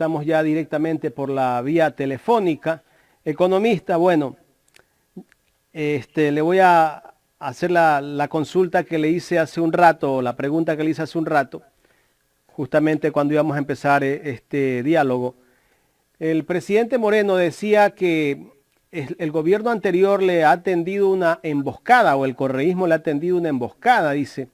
estamos ya directamente por la vía telefónica. Economista, bueno, le voy a hacer la consulta que le hice hace un rato, la pregunta que le hice hace un rato, justamente cuando íbamos a empezar este diálogo. El presidente Moreno decía que el gobierno anterior le ha tendido una emboscada, o el correísmo le ha tendido una emboscada, dice,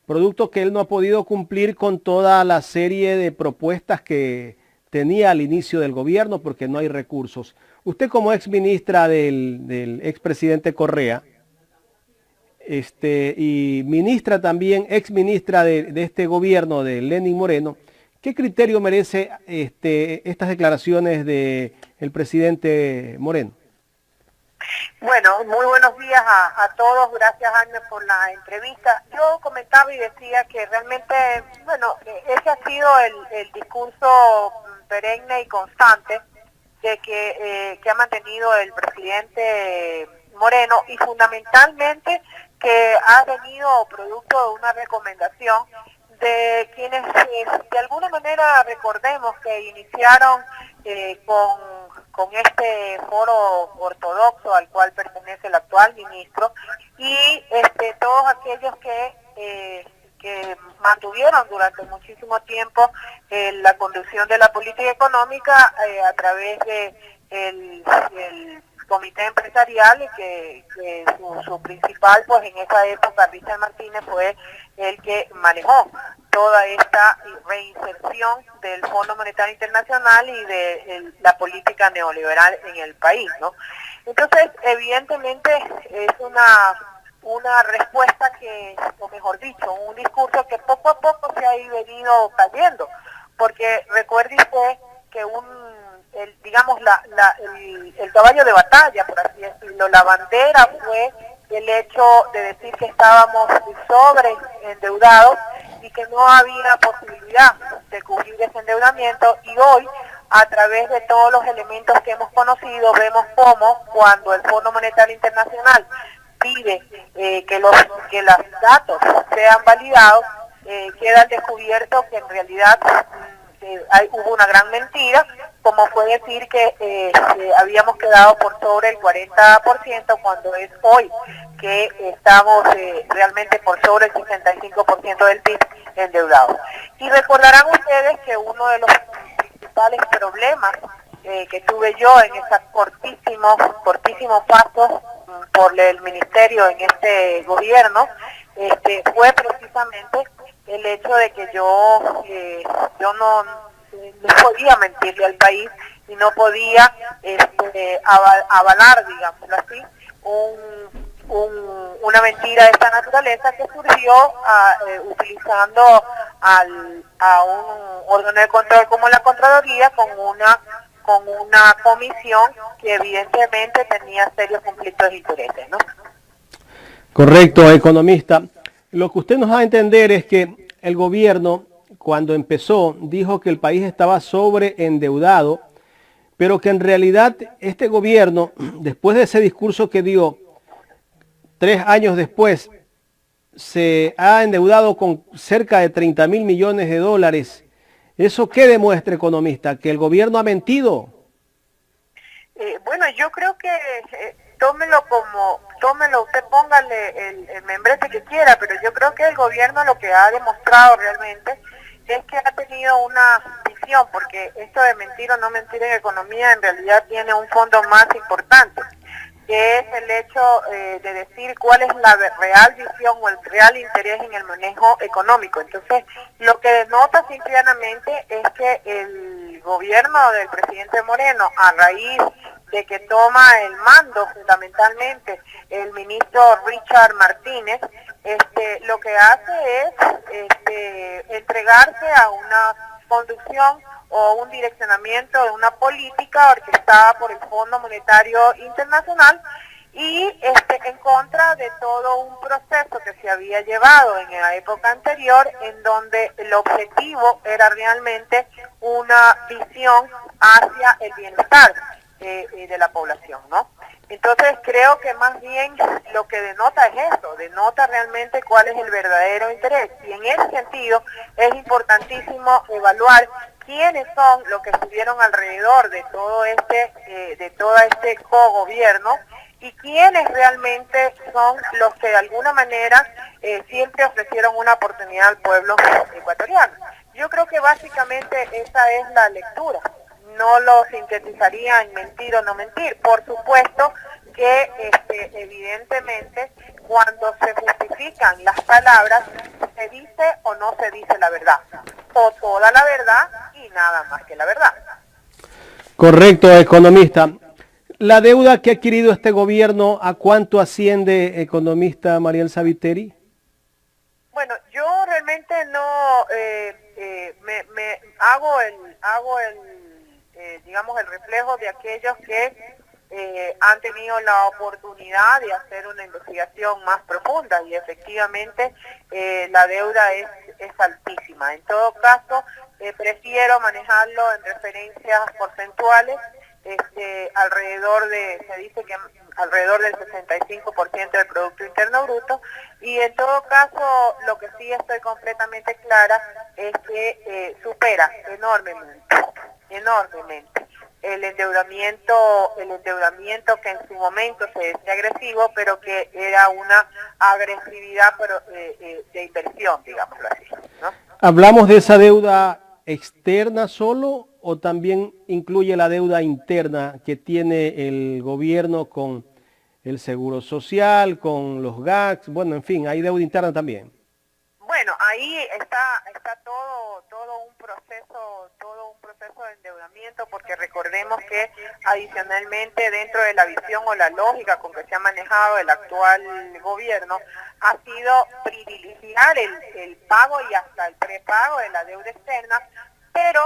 producto que él no ha podido cumplir con toda la serie de propuestas que tenía al inicio del gobierno porque no hay recursos. Usted como ex ministra del expresidente Correa, y ministra también, ex ministra de este gobierno de Lenín Moreno, ¿qué criterio merece estas declaraciones del presidente Moreno? Bueno, muy buenos días a todos, gracias Jaime por la entrevista. Yo comentaba y decía que realmente, bueno, ese ha sido el discurso perenne y constante de que ha mantenido el presidente Moreno, y fundamentalmente que ha venido producto de una recomendación de quienes de alguna manera recordemos que iniciaron con este foro ortodoxo al cual pertenece el actual ministro, y todos aquellos que mantuvieron durante muchísimo tiempo la conducción de la política económica a través de el comité empresarial, que su principal, pues en esa época, Richard Martínez, fue el que manejó toda esta reinserción del Fondo Monetario Internacional y de la política neoliberal en el país, ¿no? Entonces, evidentemente, es una respuesta que, o mejor dicho, un discurso que poco a poco se ha venido cayendo, porque recuerde usted que el caballo de batalla, por así decirlo, la bandera fue el hecho de decir que estábamos sobreendeudados y que no había posibilidad de cubrir ese endeudamiento, y hoy, a través de todos los elementos que hemos conocido, vemos cómo cuando el Fondo Monetario Internacional pide que los datos sean validados, queda descubierto que en realidad hubo una gran mentira, como fue decir que habíamos quedado por sobre el 40%, cuando es hoy que estamos realmente por sobre el 65% del PIB endeudados. Y recordarán ustedes que uno de los principales problemas que tuve yo en esos cortísimos pasos por el ministerio en este gobierno, fue precisamente el hecho de que yo no podía mentirle al país y no podía avalar, digámoslo así, una mentira de esta naturaleza que surgió utilizando a un órgano de control como la Contraloría con una comisión que evidentemente tenía serios conflictos de intereses, ¿no? Correcto, economista. Lo que usted nos da a entender es que el gobierno, cuando empezó, dijo que el país estaba sobreendeudado, pero que en realidad este gobierno, después de ese discurso que dio 3 años después, se ha endeudado con cerca de 30.000 millones de dólares. ¿Eso qué demuestra, economista? ¿Que el gobierno ha mentido? Bueno, yo creo que tómelo, usted póngale el membrete que quiera, pero yo creo que el gobierno lo que ha demostrado realmente es que ha tenido una visión, porque esto de mentir o no mentir en economía en realidad tiene un fondo más importante, que es el hecho de decir cuál es la real visión o el real interés en el manejo económico. Entonces, lo que denota simplemente es que el gobierno del presidente Moreno, a raíz de que toma el mando fundamentalmente el ministro Richard Martínez, lo que hace es entregarse a una conducción o un direccionamiento de una política orquestada por el Fondo Monetario Internacional y en contra de todo un proceso que se había llevado en la época anterior, en donde el objetivo era realmente una visión hacia el bienestar de la población, ¿no? Entonces creo que más bien lo que denota es eso, denota realmente cuál es el verdadero interés. Y en ese sentido es importantísimo evaluar quiénes son los que estuvieron alrededor de todo este cogobierno y quiénes realmente son los que de alguna manera siempre ofrecieron una oportunidad al pueblo ecuatoriano. Yo creo que básicamente esa es la lectura. No lo sintetizaría en mentir o no mentir. Por supuesto que evidentemente cuando se justifican las palabras se dice o no se dice la verdad, o toda la verdad y nada más que la verdad. Correcto, economista. La deuda que ha adquirido este gobierno, ¿a cuánto asciende, economista Mariel Sabiteri? Bueno, yo realmente no me hago digamos el reflejo de aquellos que han tenido la oportunidad de hacer una investigación más profunda y efectivamente la deuda es altísima. En todo caso, prefiero manejarlo en referencias porcentuales, se dice que alrededor del 65% del Producto Interno Bruto, y en todo caso lo que sí estoy completamente clara es que supera enormemente el endeudamiento que en su momento se decía agresivo, pero que era una agresividad de inversión, digámoslo así, ¿no? ¿Hablamos de esa deuda externa solo o también incluye la deuda interna que tiene el gobierno con el Seguro Social, con los GACS? Bueno, en fin, hay deuda interna también. Bueno, ahí está todo un proceso de endeudamiento, porque recordemos que adicionalmente dentro de la visión o la lógica con que se ha manejado el actual gobierno ha sido privilegiar el pago y hasta el prepago de la deuda externa, pero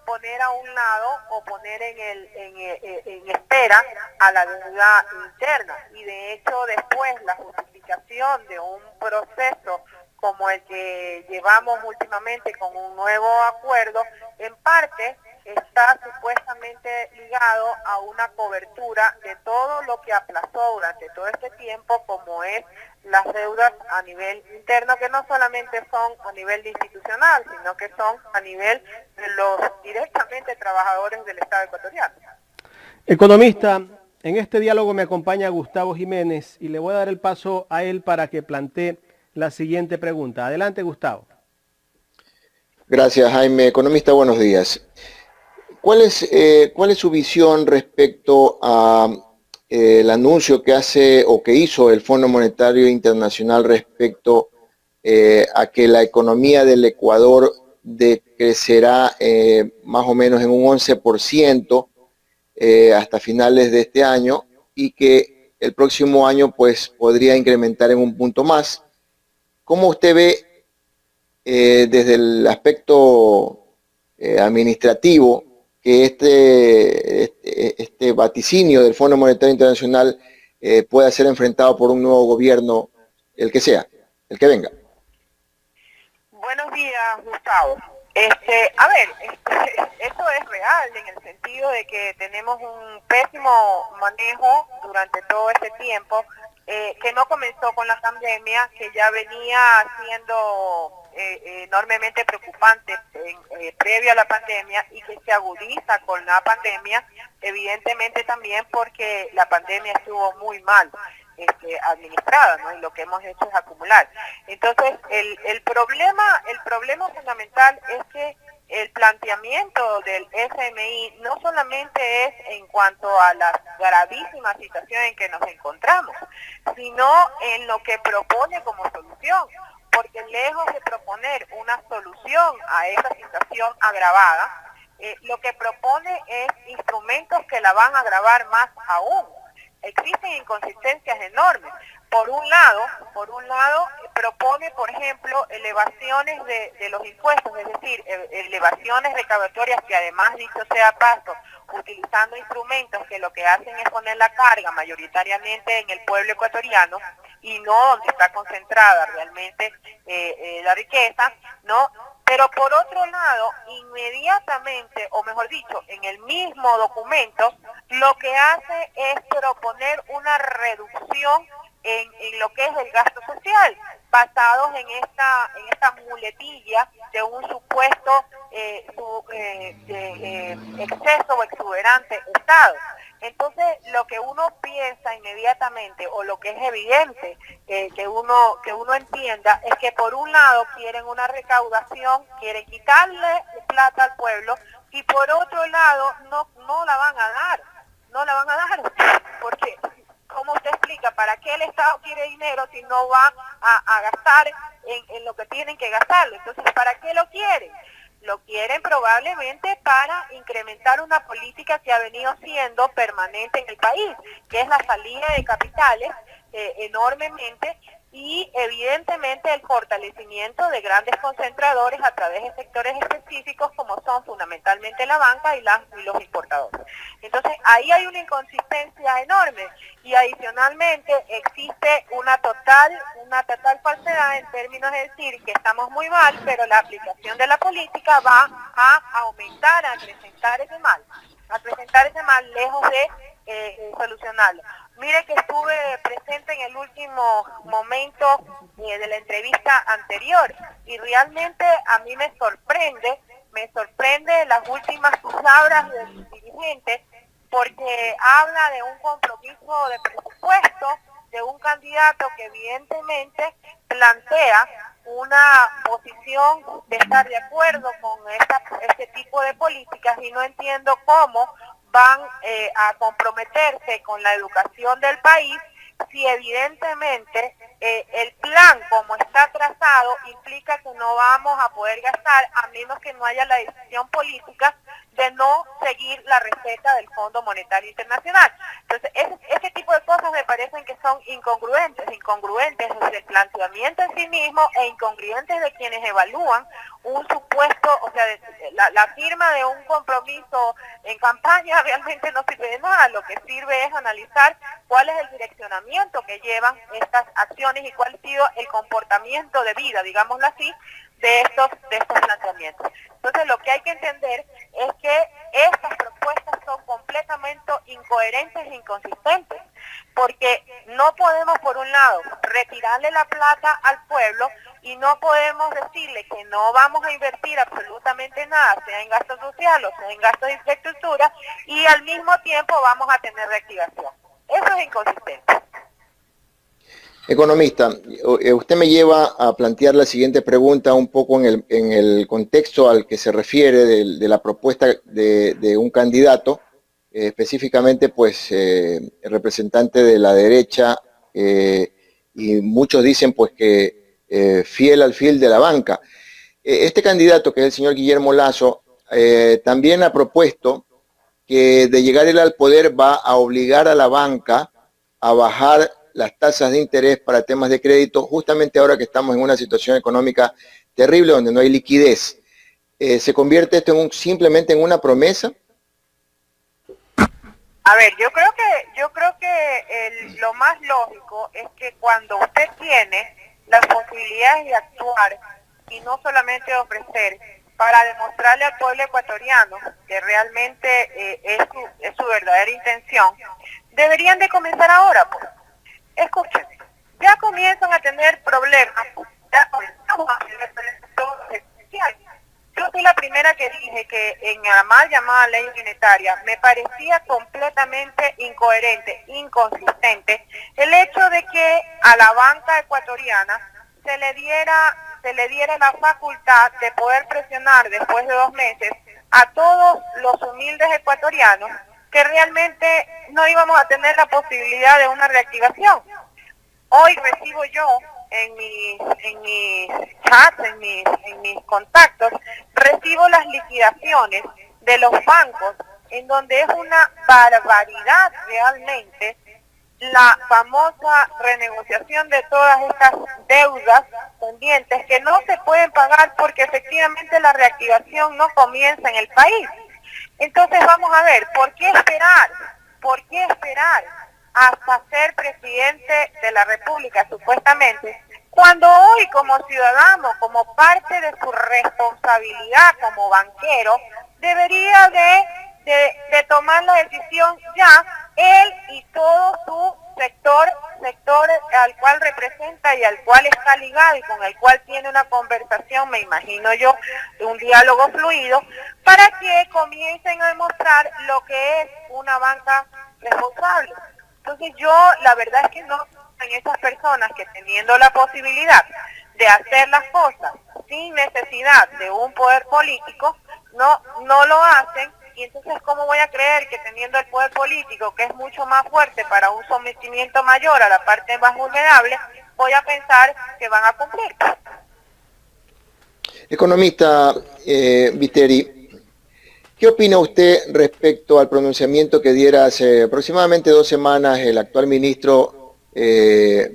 poner a un lado o poner en espera a la deuda interna. Y de hecho después la justificación de un proceso como el que llevamos últimamente con un nuevo acuerdo, en parte está supuestamente ligado a una cobertura de todo lo que aplazó durante todo este tiempo, como es las deudas a nivel interno, que no solamente son a nivel institucional, sino que son a nivel de los directamente trabajadores del Estado ecuatoriano. Economista, en este diálogo me acompaña Gustavo Jiménez y le voy a dar el paso a él para que plantee la siguiente pregunta. Adelante, Gustavo. Gracias, Jaime. Economista, buenos días. ¿Cuál es su visión respecto a el anuncio que hace o que hizo el Fondo Monetario Internacional respecto a que la economía del Ecuador decrecerá más o menos en un 11% hasta finales de este año y que el próximo año pues podría incrementar en un punto más? ¿Cómo usted ve desde el aspecto administrativo que este vaticinio del Fondo Monetario Internacional pueda ser enfrentado por un nuevo gobierno, el que sea, el que venga? Buenos días, Gustavo. Esto es real en el sentido de que tenemos un pésimo manejo durante todo este tiempo, que no comenzó con la pandemia, que ya venía siendo enormemente preocupante previo a la pandemia y que se agudiza con la pandemia, evidentemente también porque la pandemia estuvo muy mal administrada, ¿no? Y lo que hemos hecho es acumular. Entonces, el problema fundamental es que el planteamiento del FMI no solamente es en cuanto a la gravísima situación en que nos encontramos, sino en lo que propone como solución, porque lejos de proponer una solución a esa situación agravada, lo que propone es instrumentos que la van a agravar más aún. Existen inconsistencias enormes. Por un lado, propone, por ejemplo, elevaciones de los impuestos, es decir, elevaciones recaudatorias que además, dicho sea paso, utilizando instrumentos que lo que hacen es poner la carga mayoritariamente en el pueblo ecuatoriano y no donde está concentrada realmente la riqueza, ¿no? Pero por otro lado, inmediatamente, o mejor dicho, en el mismo documento, lo que hace es proponer una reducción en lo que es el gasto social, basados en esta muletilla de un supuesto exceso o exuberante Estado. Entonces, lo que uno piensa inmediatamente, o lo que es evidente que uno entienda, es que por un lado quieren una recaudación, quieren quitarle plata al pueblo, y por otro lado no la van a dar, porque ¿cómo usted explica? ¿Para qué el Estado quiere dinero si no va a gastar en lo que tienen que gastarlo? Entonces, ¿para qué lo quieren? Lo quieren probablemente para incrementar una política que ha venido siendo permanente en el país, que es la salida de capitales enormemente, y evidentemente el fortalecimiento de grandes concentradores a través de sectores específicos como son fundamentalmente la banca y los importadores. Entonces ahí hay una inconsistencia enorme, y adicionalmente existe una total falsedad en términos de decir que estamos muy mal, pero la aplicación de la política va a aumentar, a acrecentar ese mal lejos de solucionarlo. Mire que estuve presente en el último momento de la entrevista anterior, y realmente a mí me sorprende las últimas palabras del dirigente, porque habla de un compromiso de presupuesto de un candidato que evidentemente plantea una posición de estar de acuerdo con este tipo de políticas, y no entiendo cómo van a comprometerse con la educación del país si evidentemente el plan como está trazado implica que no vamos a poder gastar a menos que no haya la decisión política de no seguir la receta del Fondo Monetario Internacional. Entonces, ese tipo de cosas me parecen que son incongruentes desde el planteamiento en sí mismo, e incongruentes de quienes evalúan un supuesto, o sea, la firma de un compromiso en campaña realmente no sirve de nada. Lo que sirve es analizar cuál es el direccionamiento que llevan estas acciones y cuál ha sido el comportamiento de vida, digámoslo así, de estos planteamientos. Entonces, lo que hay que entender es que estas propuestas son completamente incoherentes e inconsistentes, porque no podemos, por un lado, retirarle la plata al pueblo, y no podemos decirle que no vamos a invertir absolutamente nada, sea en gasto social o sea en gasto de infraestructura, y al mismo tiempo vamos a tener reactivación. Eso es inconsistente. Economista, usted me lleva a plantear la siguiente pregunta un poco en el contexto al que se refiere de la propuesta de un candidato, específicamente pues el representante de la derecha, y muchos dicen pues que fiel al fil de la banca. Este candidato, que es el señor Guillermo Lasso, también ha propuesto que de llegar él al poder va a obligar a la banca a bajar las tasas de interés para temas de crédito, justamente ahora que estamos en una situación económica terrible donde no hay liquidez. ¿Se convierte esto simplemente en una promesa? A ver, yo creo que lo más lógico es que cuando usted tiene las posibilidades de actuar y no solamente de ofrecer, para demostrarle al pueblo ecuatoriano que realmente es su verdadera intención, deberían de comenzar ahora, pues. Escuchen, ya comienzan a tener problemas, ya comenzamos a tener problemas existenciales. Yo fui la primera que dije que en la mal llamada ley unitaria me parecía completamente incoherente, inconsistente, el hecho de que a la banca ecuatoriana se le diera la facultad de poder presionar después de 2 meses a todos los humildes ecuatorianos que realmente no íbamos a tener la posibilidad de una reactivación. Hoy recibo yo en mis chats, en mis contactos, recibo las liquidaciones de los bancos, en donde es una barbaridad realmente la famosa renegociación de todas estas deudas pendientes que no se pueden pagar porque efectivamente la reactivación no comienza en el país. Entonces vamos a ver, ¿por qué esperar? ¿Por qué esperar hasta ser presidente de la República, supuestamente, Cuando hoy como ciudadano, como parte de su responsabilidad como banquero, debería de tomar la decisión ya él y todo su sector al cual representa y al cual está ligado y con el cual tiene una conversación, me imagino yo, un diálogo fluido, para que comiencen a demostrar lo que es una banca responsable. Entonces yo la verdad es que no en esas personas que teniendo la posibilidad de hacer las cosas sin necesidad de un poder político, no lo hacen. Y entonces, ¿cómo voy a creer que teniendo el poder político, que es mucho más fuerte para un sometimiento mayor a la parte más vulnerable, voy a pensar que van a cumplir? Economista Viteri, ¿qué opina usted respecto al pronunciamiento que diera hace aproximadamente 2 semanas el actual ministro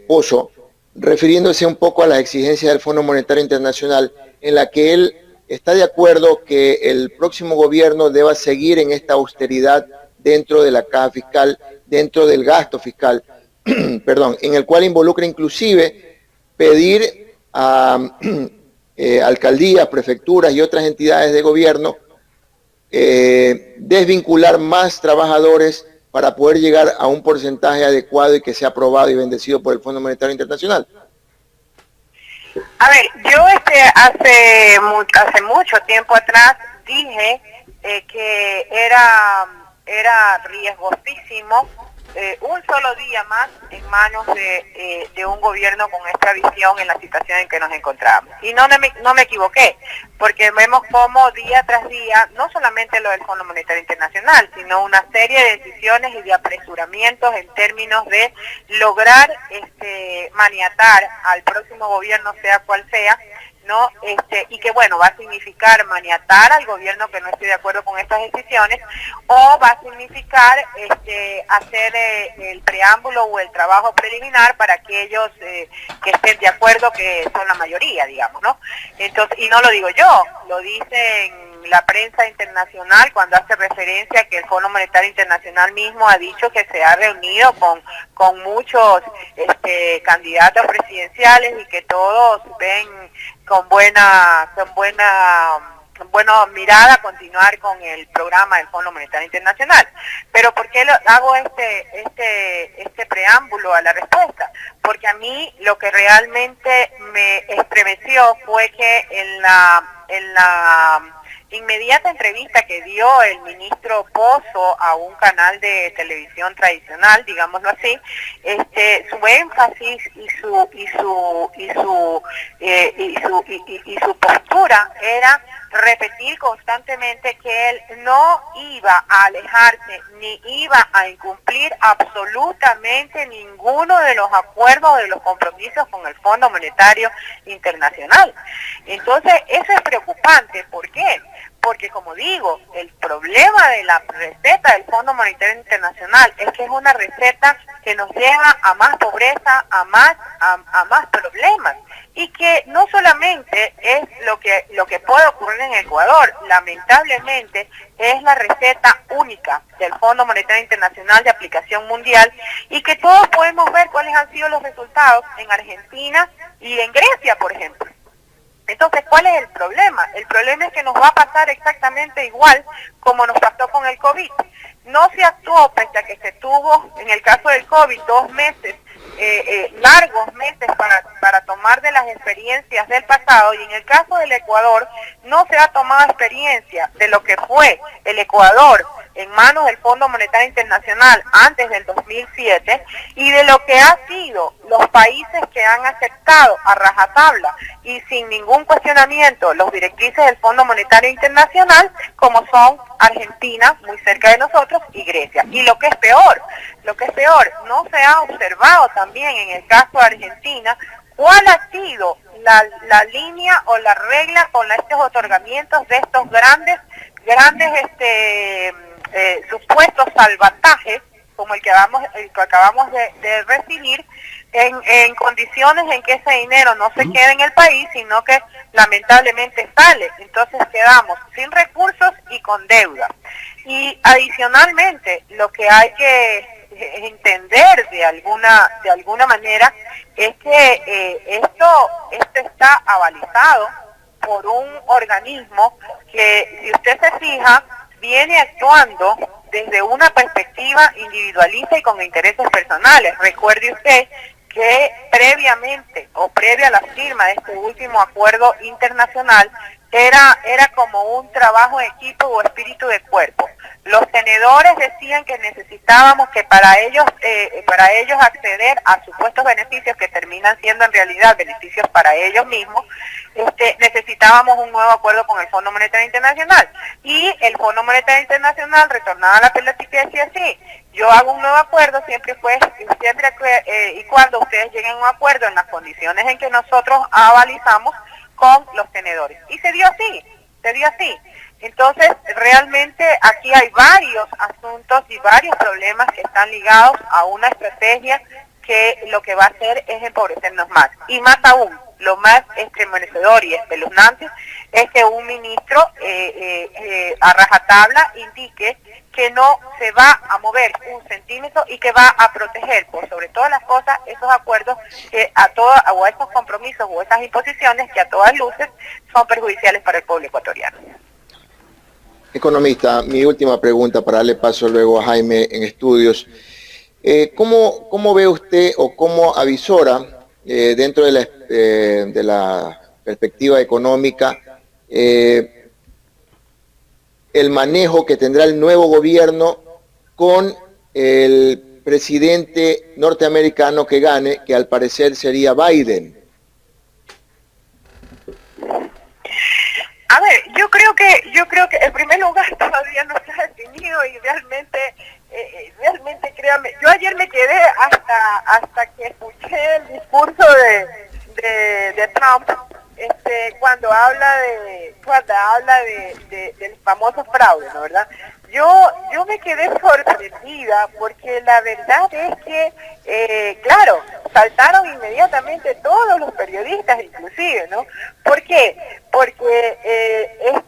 Pozo, refiriéndose un poco a las exigencias del Fondo Monetario Internacional, en la que él está de acuerdo que el próximo gobierno deba seguir en esta austeridad dentro de la caja fiscal, dentro del gasto fiscal, perdón, en el cual involucra inclusive pedir a alcaldías, prefecturas y otras entidades de gobierno desvincular más trabajadores para poder llegar a un porcentaje adecuado y que sea aprobado y bendecido por el Fondo Monetario Internacional? A ver, yo hace mucho tiempo atrás dije que era riesgosísimo un solo día más en manos de un gobierno con esta visión en la situación en que nos encontramos. Y no me equivoqué, porque vemos cómo día tras día, no solamente lo del Fondo Monetario Internacional, sino una serie de decisiones y de apresuramientos en términos de lograr maniatar al próximo gobierno, sea cual sea, ¿no? Y que bueno, va a significar maniatar al gobierno que no esté de acuerdo con estas decisiones, o va a significar hacer el preámbulo o el trabajo preliminar para aquellos que estén de acuerdo, que son la mayoría, digamos, ¿no? Entonces, y no lo digo yo, lo dicen la prensa internacional cuando hace referencia a que el Fondo Monetario Internacional mismo ha dicho que se ha reunido con muchos candidatos presidenciales y que todos ven con buena mirada continuar con el programa del Fondo Monetario Internacional. Pero ¿por qué hago este preámbulo a la respuesta? Porque a mí lo que realmente me estremeció fue que en la inmediata entrevista que dio el ministro Pozo a un canal de televisión tradicional, digámoslo así, su énfasis y su postura era repetir constantemente que él no iba a alejarse ni iba a incumplir absolutamente ninguno de los acuerdos, de los compromisos con el Fondo Monetario Internacional. Entonces, eso es preocupante. ¿Por qué? Porque, como digo, el problema de la receta del Fondo Monetario Internacional es que es una receta que nos lleva a más pobreza, a más problemas, y que no solamente es lo que puede ocurrir en Ecuador, lamentablemente es la receta única del Fondo Monetario Internacional de aplicación mundial, y que todos podemos ver cuáles han sido los resultados en Argentina y en Grecia, por ejemplo. Entonces, ¿cuál es el problema? El problema es que nos va a pasar exactamente igual como nos pasó con el COVID. No se actuó, pese a que se tuvo, en el caso del COVID, 2 meses, largos meses para tomar de las experiencias del pasado, y en el caso del Ecuador no se ha tomado experiencia de lo que fue el Ecuador en manos del Fondo Monetario Internacional antes del 2007 y de lo que ha sido los países que han aceptado a rajatabla y sin ningún cuestionamiento los directrices del Fondo Monetario Internacional, como son Argentina, muy cerca de nosotros, y Grecia. Y lo que es peor, no se ha observado también en el caso de Argentina cuál ha sido la línea o la regla con estos otorgamientos de estos grandes supuestos salvatajes, como el que acabamos de recibir, en condiciones en que ese dinero no se queda en el país, sino que lamentablemente sale. Entonces quedamos sin recursos y con deuda. Y adicionalmente, lo que hay que entender de alguna manera es que esto está avalizado por un organismo que, si usted se fija, viene actuando desde una perspectiva individualista y con intereses personales. Recuerde usted que previamente o previa a la firma de este último acuerdo internacional era como un trabajo en equipo o espíritu de cuerpo. Los tenedores decían que necesitábamos que para ellos acceder a supuestos beneficios que terminan siendo en realidad beneficios para ellos mismos, necesitábamos un nuevo acuerdo con el Fondo Monetario Internacional. Y el Fondo Monetario Internacional retornaba la pelotita y decía así: yo hago un nuevo acuerdo siempre y cuando ustedes lleguen a un acuerdo en las condiciones en que nosotros avalizamos con los tenedores. Y se dio así. Entonces, realmente aquí hay varios asuntos y varios problemas que están ligados a una estrategia que lo que va a hacer es empobrecernos más. Y más aún, lo más estremecedor y espeluznante es que un ministro a rajatabla indique que no se va a mover un centímetro y que va a proteger, por sobre todas las cosas, esos acuerdos que o esos compromisos o esas imposiciones que a todas luces son perjudiciales para el pueblo ecuatoriano. Economista, mi última pregunta para darle paso luego a Jaime en estudios. ¿Cómo ve usted o cómo avisora dentro de la perspectiva económica el manejo que tendrá el nuevo gobierno con el presidente norteamericano que gane, que al parecer sería Biden? A ver, yo creo que en primer lugar todavía no está definido y realmente créame, yo ayer me quedé hasta que escuché el discurso de Trump, cuando habla del famoso fraude, ¿no, verdad? Yo me quedé sorprendida porque la verdad es que, claro, saltaron inmediatamente todos los periodistas inclusive, ¿no? ¿Por qué? Porque es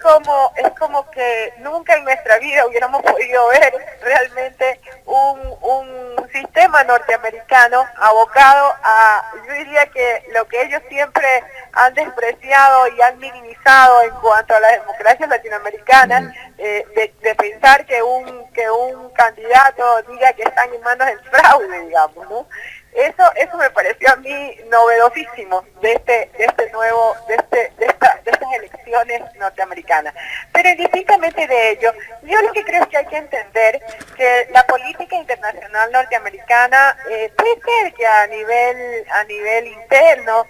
como que nunca en nuestra vida hubiéramos podido ver realmente un sistema norteamericano abocado a, yo diría que lo que ellos siempre han despreciado y han minimizado en cuanto a las democracias latinoamericanas, de pensar que un candidato diga que están en manos del fraude, digamos, ¿no? Eso me pareció a mí novedosísimo de estas elecciones norteamericanas. Pero indistintamente de ello, yo lo que creo es que hay que entender que la política internacional norteamericana puede ser que a nivel interno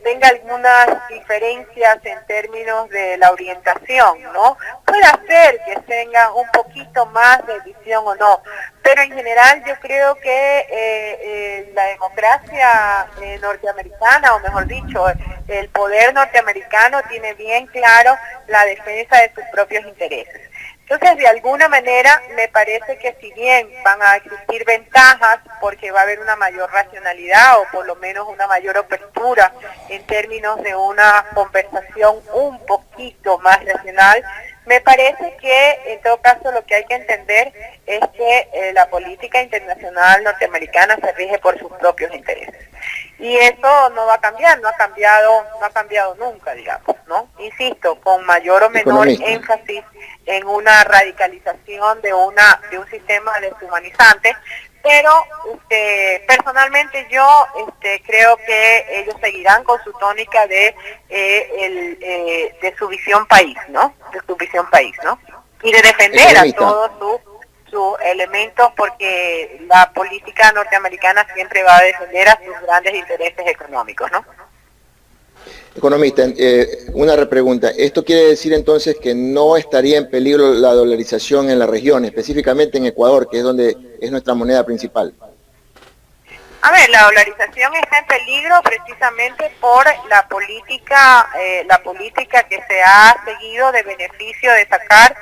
tenga algunas diferencias en términos de la orientación, ¿no? Puede ser que tenga un poquito más de visión o no, pero en general yo creo que la democracia norteamericana, o mejor dicho, el poder norteamericano tiene bien claro la defensa de sus propios intereses. Entonces, de alguna manera, me parece que si bien van a existir ventajas, porque va a haber una mayor racionalidad o por lo menos una mayor apertura en términos de una conversación un poquito más racional, me parece que en todo caso lo que hay que entender es que la política internacional norteamericana se rige por sus propios intereses. Y eso no va a cambiar, no ha cambiado nunca, digamos, ¿no? Insisto, con mayor o menor énfasis en una radicalización de un sistema deshumanizante, pero personalmente yo creo que ellos seguirán con su tónica de su visión país, ¿no? De su visión país, ¿no? Y de defender a todos sus elementos, porque la política norteamericana siempre va a defender a sus grandes intereses económicos, ¿no? Economista, una repregunta. ¿Esto quiere decir entonces que no estaría en peligro la dolarización en la región, específicamente en Ecuador, que es donde es nuestra moneda principal? A ver, la dolarización está en peligro precisamente por la política que se ha seguido de beneficio de sacar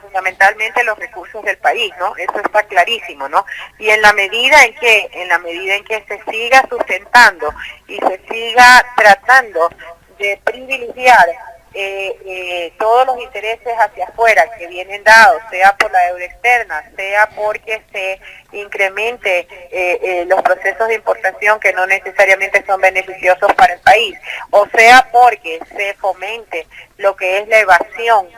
fundamentalmente los recursos del país, ¿no? Eso está clarísimo, ¿no? Y en la medida en que se siga sustentando y se siga tratando de privilegiar todos los intereses hacia afuera que vienen dados, sea por la deuda externa, sea porque se incremente los procesos de importación que no necesariamente son beneficiosos para el país, o sea porque se fomente lo que es la evasión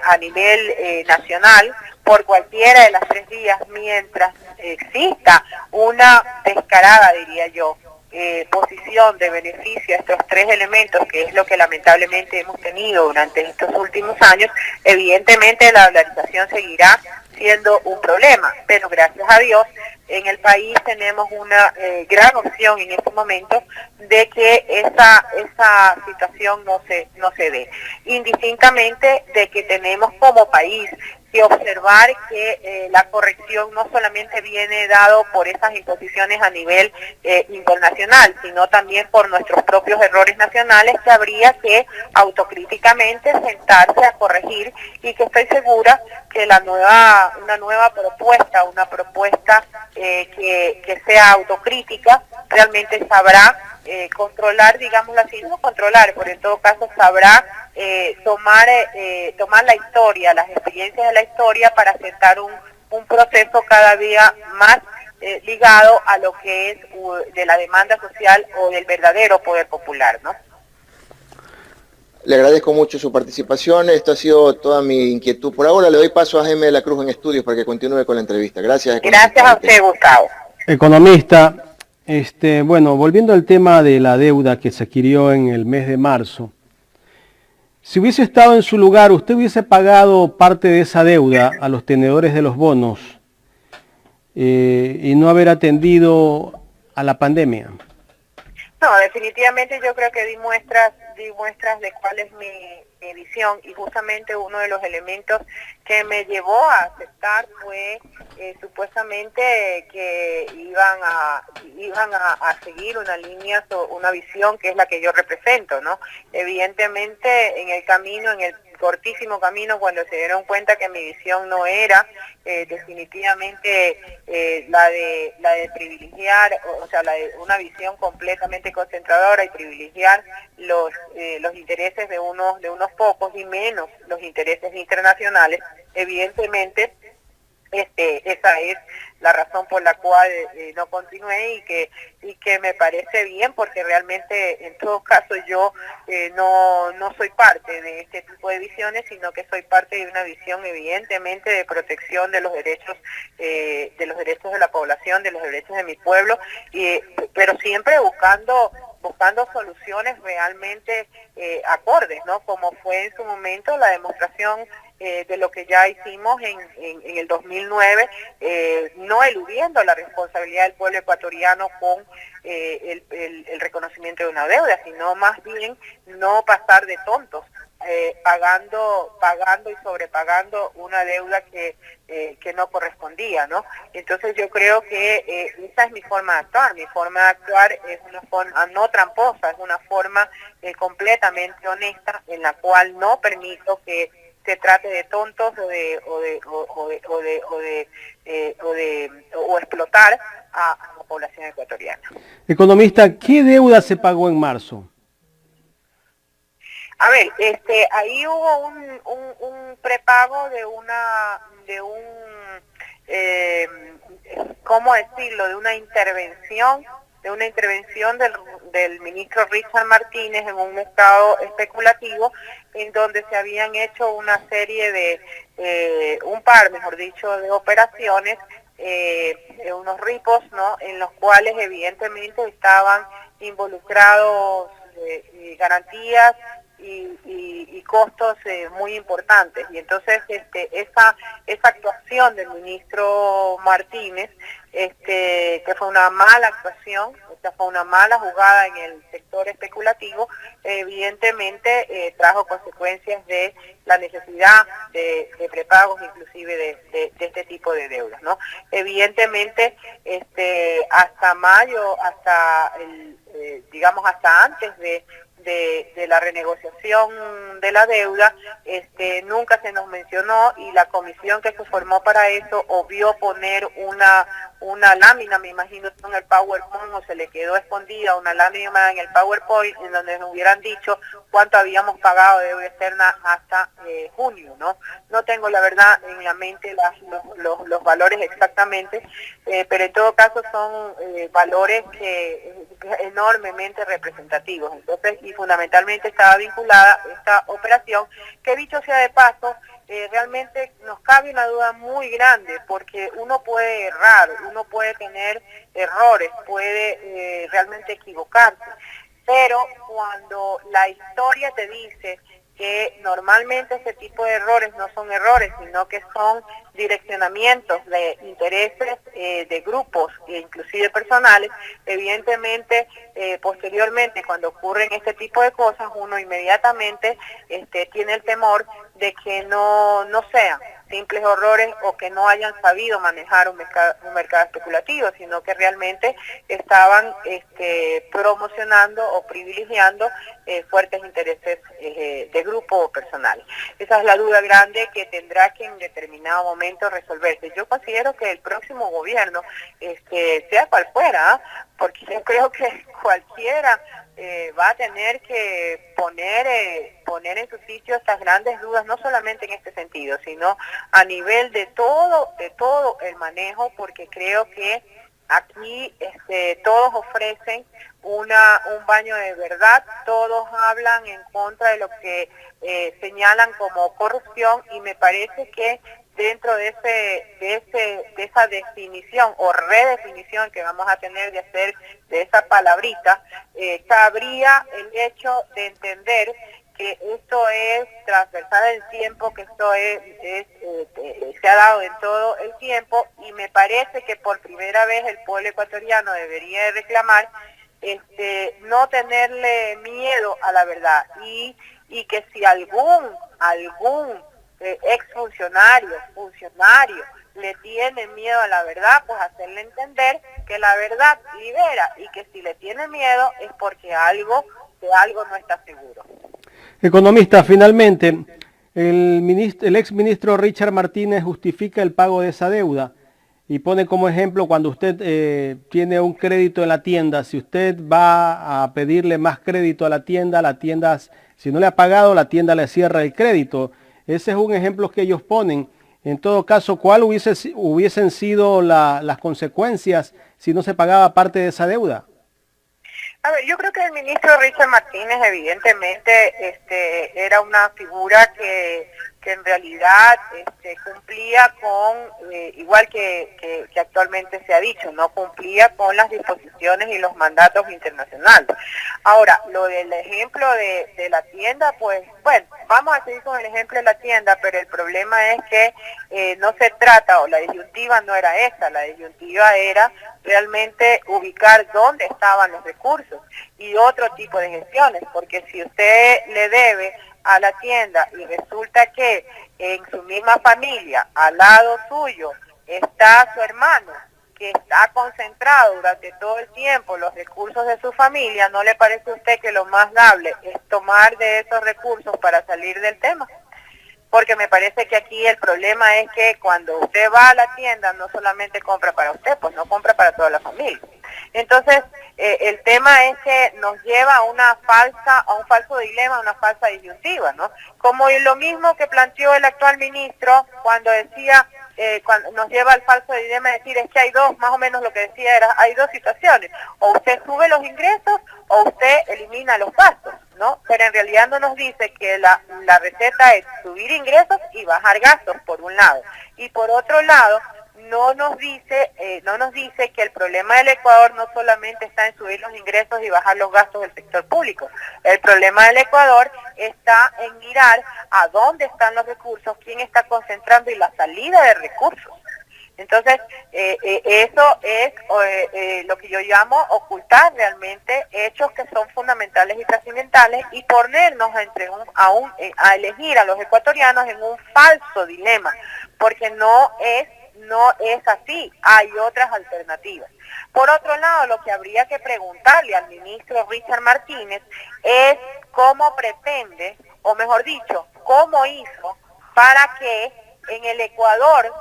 a nivel nacional por cualquiera de las tres vías, mientras exista una descarada, diría yo, posición de beneficio a estos tres elementos, que es lo que lamentablemente hemos tenido durante estos últimos años, evidentemente la dolarización seguirá siendo un problema, pero gracias a Dios en el país tenemos una gran opción en estos momentos de que esa situación no se dé, indistintamente de que tenemos como país que observar que la corrección no solamente viene dado por esas imposiciones a nivel internacional, sino también por nuestros propios errores nacionales que habría que autocríticamente sentarse a corregir, y que estoy segura que una nueva propuesta, que sea autocrítica, realmente sabrá controlar, digámoslo así, no controlar, pero en todo caso sabrá tomar la historia, las experiencias de la historia para sentar un proceso cada día más ligado a lo que es de la demanda social o del verdadero poder popular, ¿no? Le agradezco mucho su participación. Esto ha sido toda mi inquietud. Por ahora le doy paso a Jaime de la Cruz en estudios para que continúe con la entrevista. Gracias. Gracias a usted, Gustavo. Economista, bueno, volviendo al tema de la deuda que se adquirió en el mes de marzo, si hubiese estado en su lugar, ¿usted hubiese pagado parte de esa deuda a los tenedores de los bonos y no haber atendido a la pandemia? No, definitivamente yo creo que di muestras de cuál es mi visión, y justamente uno de los elementos que me llevó a aceptar fue supuestamente que iban a seguir una línea, una visión que es la que yo represento, ¿no? Evidentemente en el camino, en el cortísimo camino, cuando se dieron cuenta que mi visión no era definitivamente la de privilegiar, o sea, la de una visión completamente concentradora y privilegiar los intereses de unos pocos y menos los intereses internacionales, evidentemente esa es la razón por la cual no continué, y que me parece bien, porque realmente en todo caso yo no soy parte de este tipo de visiones, sino que soy parte de una visión evidentemente de protección de los derechos de la población, de los derechos de mi pueblo, pero siempre buscando soluciones realmente acordes, ¿no? Como fue en su momento la demostración de lo que ya hicimos en el 2009, no eludiendo la responsabilidad del pueblo ecuatoriano con el reconocimiento de una deuda, sino más bien no pasar de tontos, pagando y sobrepagando una deuda que no correspondía, ¿no? Entonces yo creo que esa es mi forma de actuar. Mi forma de actuar es una forma no tramposa, es una forma completamente honesta, en la cual no permito que se trate de tontos o explotar a la población ecuatoriana. Economista, ¿qué deuda se pagó en marzo? A ver, ahí hubo un prepago ¿cómo decirlo? De una intervención del ministro Richard Martínez en un mercado especulativo, en donde se habían hecho una serie de de operaciones, unos ripos, ¿no? En los cuales evidentemente estaban involucrados garantías y costos muy importantes, y entonces esa actuación del ministro Martínez, que fue una mala actuación, esta fue una mala jugada en el sector especulativo, evidentemente trajo consecuencias de la necesidad de prepagos, inclusive de este tipo de deudas, ¿no? Evidentemente hasta mayo, hasta antes de la renegociación de la deuda, nunca se nos mencionó, y la comisión que se formó para eso obvió poner una lámina, me imagino, en el PowerPoint, o se le quedó escondida una lámina en el PowerPoint en donde nos hubieran dicho cuánto habíamos pagado de deuda externa hasta junio, ¿no? No tengo la verdad en la mente los valores exactamente, pero en todo caso son valores que enormemente representativos. Entonces, y fundamentalmente estaba vinculada esta operación, que dicho sea de paso, realmente nos cabe una duda muy grande, porque uno puede errar, uno puede tener errores, puede realmente equivocarse, pero cuando la historia te dice que normalmente ese tipo de errores no son errores, sino que son direccionamientos de intereses de grupos, inclusive personales, evidentemente posteriormente, cuando ocurren este tipo de cosas, uno inmediatamente tiene el temor de que no sean simples errores o que no hayan sabido manejar un mercado especulativo, sino que realmente estaban promocionando o privilegiando fuertes intereses de grupo o personal. Esa es la duda grande que tendrá que en determinado momento resolverse. Yo considero que el próximo gobierno, sea cual fuera, porque yo creo que cualquiera va a tener que poner en su sitio estas grandes dudas, no solamente en este sentido, sino a nivel de todo el manejo, porque creo que aquí todos ofrecen un baño de verdad, todos hablan en contra de lo que señalan como corrupción, y me parece que dentro de esa definición o redefinición que vamos a tener de hacer de esa palabrita, cabría el hecho de entender que esto es transversal del tiempo, que esto se ha dado en todo el tiempo, y me parece que por primera vez el pueblo ecuatoriano debería reclamar no tenerle miedo a la verdad, y que si algún funcionario le tiene miedo a la verdad, pues hacerle entender que la verdad libera, y que si le tiene miedo es porque de algo no está seguro. Economista, finalmente, el ex ministro Richard Martínez justifica el pago de esa deuda y pone como ejemplo cuando usted tiene un crédito en la tienda, si usted va a pedirle más crédito a la tienda, si no le ha pagado, la tienda le cierra el crédito. Ese es un ejemplo que ellos ponen. En todo caso, ¿cuál hubiesen sido las consecuencias si no se pagaba parte de esa deuda? A ver, yo creo que el ministro Richard Martínez evidentemente era una figura que en realidad cumplía con, igual que actualmente se ha dicho, no cumplía con las disposiciones y los mandatos internacionales. Ahora, lo del ejemplo de la tienda, pues bueno, vamos a seguir con el ejemplo de la tienda, pero el problema es que no se trata, o la disyuntiva no era esa, la disyuntiva era realmente ubicar dónde estaban los recursos y otro tipo de gestiones, porque si usted le debe a la tienda y resulta que en su misma familia, al lado suyo, está su hermano, que está concentrado durante todo el tiempo los recursos de su familia, ¿no le parece a usted que lo más dable es tomar de esos recursos para salir del tema? Porque me parece que aquí el problema es que cuando usted va a la tienda no solamente compra para usted, pues no compra para toda la familia. Entonces, el tema es que nos lleva a un falso dilema, a una falsa disyuntiva, ¿no? Como lo mismo que planteó el actual ministro cuando decía, cuando nos lleva al falso dilema de decir, es que hay dos, más o menos lo que decía era, hay dos situaciones, o usted sube los ingresos o usted elimina los gastos, ¿no? Pero en realidad no nos dice que la receta es subir ingresos y bajar gastos, por un lado, y por otro lado, no nos dice que el problema del Ecuador no solamente está en subir los ingresos y bajar los gastos del sector público. El problema del Ecuador está en mirar a dónde están los recursos, quién está concentrando y la salida de recursos. Entonces, eso es lo que yo llamo ocultar realmente hechos que son fundamentales y trascendentales y ponernos a elegir a los ecuatorianos en un falso dilema, porque no no es así, hay otras alternativas. Por otro lado, lo que habría que preguntarle al ministro Richard Martínez es cómo pretende, o mejor dicho, cómo hizo para que en el Ecuador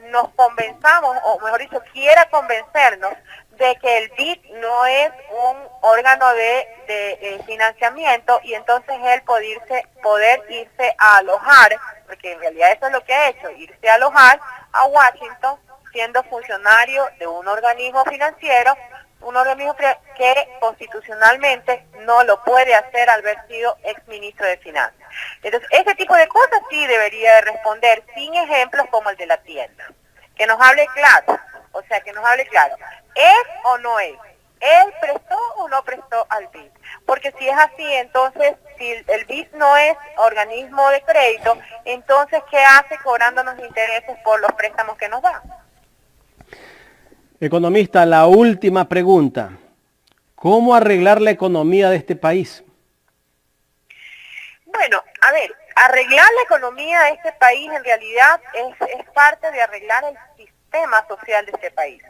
nos convenzamos, o mejor dicho, quiera convencernos de que el BID no es un órgano de financiamiento, y entonces él poder irse a alojar, porque en realidad eso es lo que ha hecho, irse a alojar a Washington siendo funcionario de un organismo financiero, un organismo que constitucionalmente no lo puede hacer al haber sido exministro de Finanzas. Entonces, ese tipo de cosas sí debería de responder sin ejemplos como el de la tienda. Que nos hable claro, o sea, que nos hable claro. ¿Es o no es? ¿Él prestó o no prestó al BID? Porque si es así, entonces, si el BID no es organismo de crédito, entonces, ¿qué hace cobrándonos intereses por los préstamos que nos da? Economista, la última pregunta. ¿Cómo arreglar la economía de este país? Bueno, a ver, arreglar la economía de este país en realidad es parte de arreglar el sistema social de este país.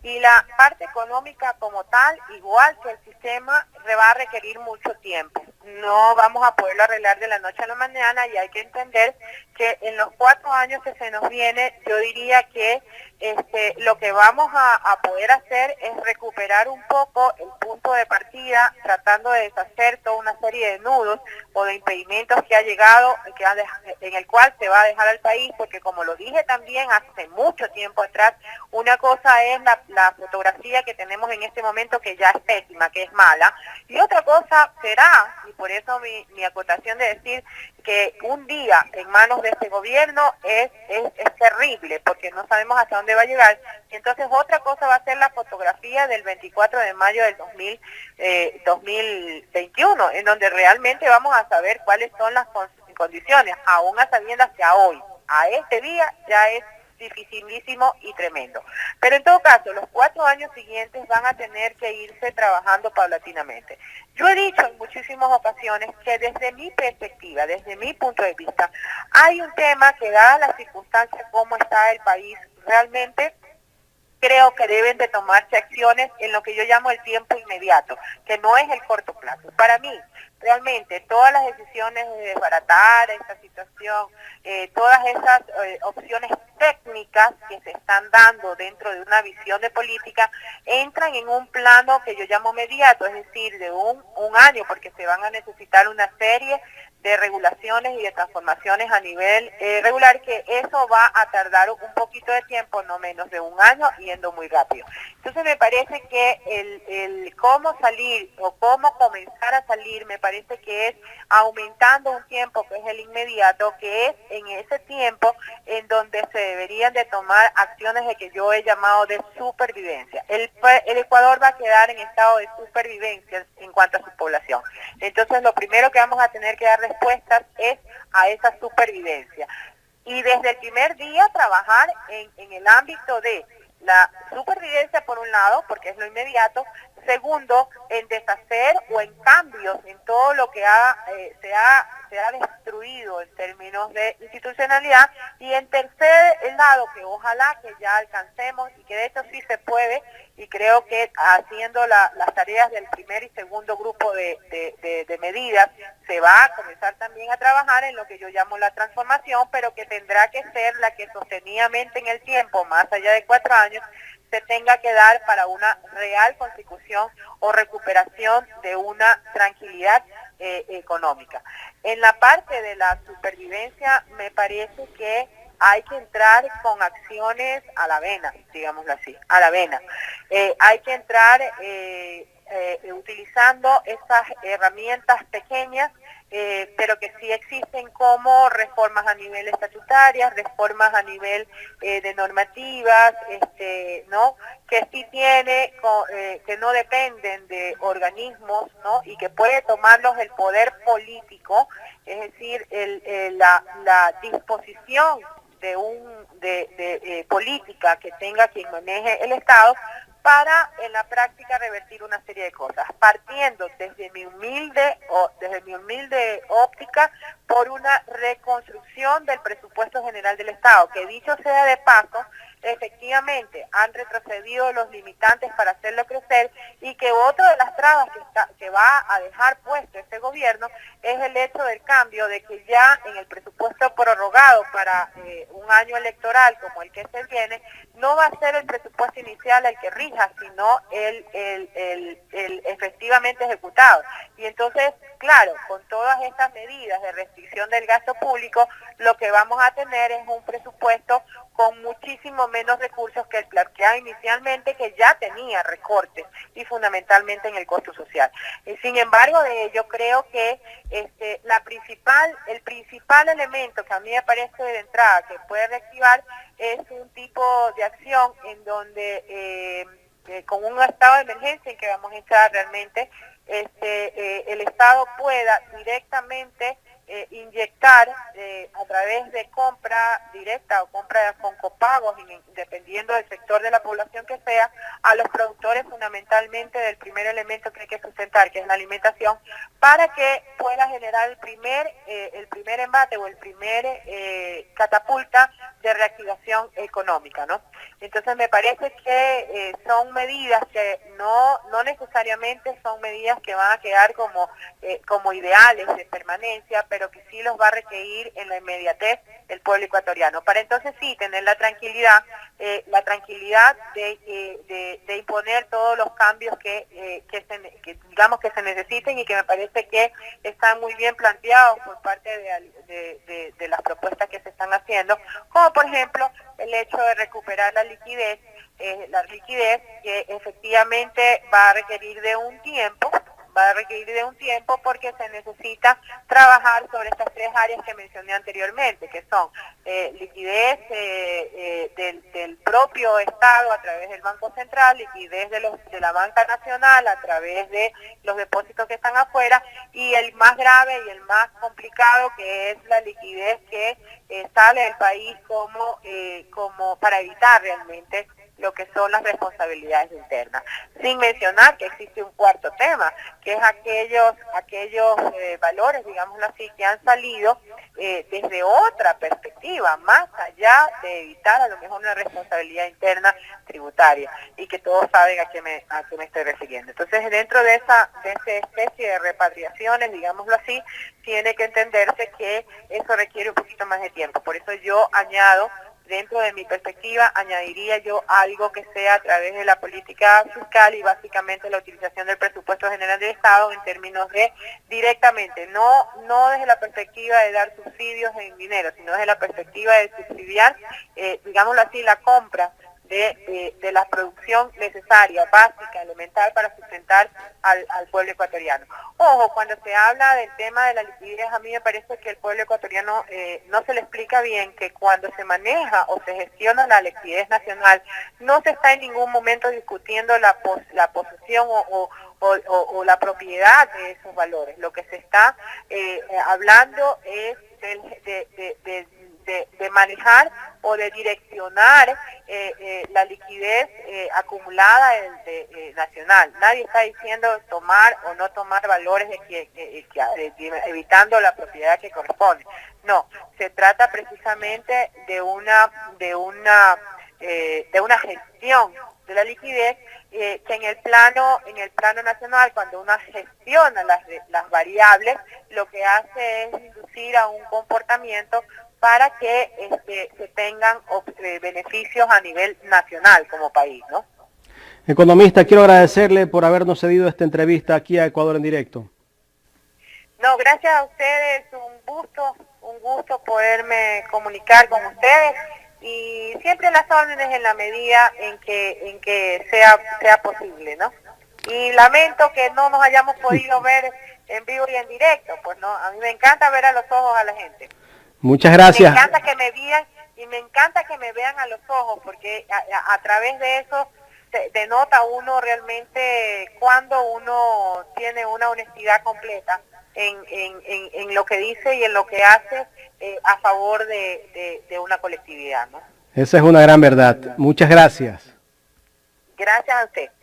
Y la parte económica como tal, igual que el sistema, va a requerir mucho tiempo. No vamos a poderlo arreglar de la noche a la mañana, y hay que entender que en los 4 años que se nos viene, yo diría que lo que vamos a poder hacer es recuperar un poco el punto de partida, tratando de deshacer toda una serie de nudos o de impedimentos que ha llegado, en el cual se va a dejar al país, porque como lo dije también hace mucho tiempo atrás, una cosa es la fotografía que tenemos en este momento, que ya es pésima, que es mala, y otra cosa será, y por eso mi acotación de decir que un día en manos de este gobierno es terrible, porque no sabemos hasta dónde va a llegar. Y entonces otra cosa va a ser la fotografía del 24 de mayo del 2021, en donde realmente vamos a saber cuáles son las condiciones, aún a sabiendas que a este día, ya es dificilísimo y tremendo. Pero en todo caso, los 4 años siguientes van a tener que irse trabajando paulatinamente. Yo he dicho en muchísimas ocasiones que desde mi perspectiva, desde mi punto de vista, hay un tema que, dadas las circunstancias como está el país, realmente creo que deben de tomarse acciones en lo que yo llamo el tiempo inmediato, que no es el corto plazo. Para mí, realmente, todas las decisiones de desbaratar esta situación, todas esas opciones técnicas que se están dando dentro de una visión de política, entran en un plano que yo llamo mediato, es decir, de un año, porque se van a necesitar una serie de regulaciones y de transformaciones a nivel regular, que eso va a tardar un poquito de tiempo, no menos de un año, yendo muy rápido. Entonces me parece que el cómo salir o cómo comenzar a salir, me parece que es aumentando un tiempo que es el inmediato, que es en ese tiempo en donde se deberían de tomar acciones de que yo he llamado de supervivencia. El Ecuador va a quedar en estado de supervivencia en cuanto a su población. Entonces lo primero que vamos a tener que dar respuestas es a esa supervivencia. Y desde el primer día trabajar en el ámbito de la supervivencia, por un lado, porque es lo inmediato. Segundo, en deshacer o en cambios en todo lo que se ha destruido en términos de institucionalidad. Y en tercer lado, que ojalá que ya alcancemos, y que de hecho sí se puede, y creo que haciendo las tareas del primer y segundo grupo de medidas, se va a comenzar también a trabajar en lo que yo llamo la transformación, pero que tendrá que ser la que sostenidamente en el tiempo, más allá de 4 años, se tenga que dar para una real constitución o recuperación de una tranquilidad económica. En la parte de la supervivencia, me parece que hay que entrar con acciones a la vena, digámoslo así, a la vena. Hay que entrar utilizando esas herramientas pequeñas, pero que sí existen, como reformas a nivel estatutarias, reformas a nivel de normativas, ¿no? Que sí tiene, que no dependen de organismos, ¿no? Y que puede tomarlos el poder político, es decir, la disposición de política que tenga quien maneje el Estado, para en la práctica revertir una serie de cosas, partiendo desde mi humilde óptica por una reconstrucción del presupuesto general del Estado, que dicho sea de paso, efectivamente han retrocedido los limitantes para hacerlo crecer, y que otra de las trabas que va a dejar puesto este gobierno es el hecho del cambio de que ya en el presupuesto prorrogado para un año electoral como el que se viene, no va a ser el presupuesto inicial el que rija, sino el efectivamente ejecutado. Y entonces, claro, con todas estas medidas de restricción del gasto público, lo que vamos a tener es un presupuesto con muchísimo menos recursos que el planteado inicialmente, que ya tenía recortes y fundamentalmente en el costo social. Sin embargo, yo creo que el principal elemento que a mí me parece de entrada que puede reactivar es un tipo de acción en donde con un estado de emergencia en que vamos a entrar realmente, el Estado pueda directamente inyectar a través de compra directa o compra con copagos, dependiendo del sector de la población que sea, a los productores fundamentalmente del primer elemento que hay que sustentar, que es la alimentación, para que pueda generar el primer embate o el primer catapulta de reactivación económica, ¿no? Entonces me parece que son medidas que no necesariamente son medidas que van a quedar como ideales de permanencia, pero que sí los va a requerir en la inmediatez el pueblo ecuatoriano. Para entonces sí tener la tranquilidad de imponer todos los cambios que digamos que se necesiten, y que me parece que están muy bien planteados por parte de las propuestas que se están haciendo, como por ejemplo el hecho de recuperar la liquidez que efectivamente va a requerir de un tiempo, porque se necesita trabajar sobre estas tres áreas que mencioné anteriormente, que son liquidez del propio Estado a través del Banco Central, liquidez de la banca nacional a través de los depósitos que están afuera, y el más grave y el más complicado, que es la liquidez que sale del país como para evitar realmente lo que son las responsabilidades internas. Sin mencionar que existe un cuarto tema, que es aquellos valores, digámoslo así, que han salido desde otra perspectiva, más allá de evitar a lo mejor una responsabilidad interna tributaria, y que todos saben a qué me estoy refiriendo. Entonces, dentro de esa especie de repatriaciones, digámoslo así, tiene que entenderse que eso requiere un poquito más de tiempo. Por eso yo añado, dentro de mi perspectiva, añadiría yo algo que sea a través de la política fiscal y básicamente la utilización del presupuesto general del Estado en términos de directamente, no desde la perspectiva de dar subsidios en dinero, sino desde la perspectiva de subsidiar, digámoslo así, la compra de la producción necesaria, básica, elemental para sustentar al pueblo ecuatoriano. Ojo, cuando se habla del tema de la liquidez, a mí me parece que el pueblo ecuatoriano no se le explica bien que cuando se maneja o se gestiona la liquidez nacional, no se está en ningún momento discutiendo la posesión o la propiedad de esos valores. Lo que se está hablando es de manejar o de direccionar la liquidez acumulada nacional. Nadie está diciendo tomar o no tomar valores evitando la propiedad que corresponde. No, se trata precisamente de una gestión de la liquidez que en el plano nacional, cuando uno gestiona las variables, lo que hace es inducir a un comportamiento para que se tengan beneficios a nivel nacional como país, ¿no? Economista, quiero agradecerle por habernos cedido esta entrevista aquí a Ecuador en Directo. No, gracias a ustedes, un gusto poderme comunicar con ustedes, y siempre las órdenes en la medida en que sea posible, ¿no? Y lamento que no nos hayamos podido ver en vivo y en directo, pues no, a mí me encanta ver a los ojos a la gente. Muchas gracias. Me encanta que me vean y me encanta que me vean a los ojos, porque a través de eso denota uno realmente cuando uno tiene una honestidad completa en lo que dice y en lo que hace a favor de una colectividad, ¿no? Esa es una gran verdad. Muchas gracias. Gracias a usted.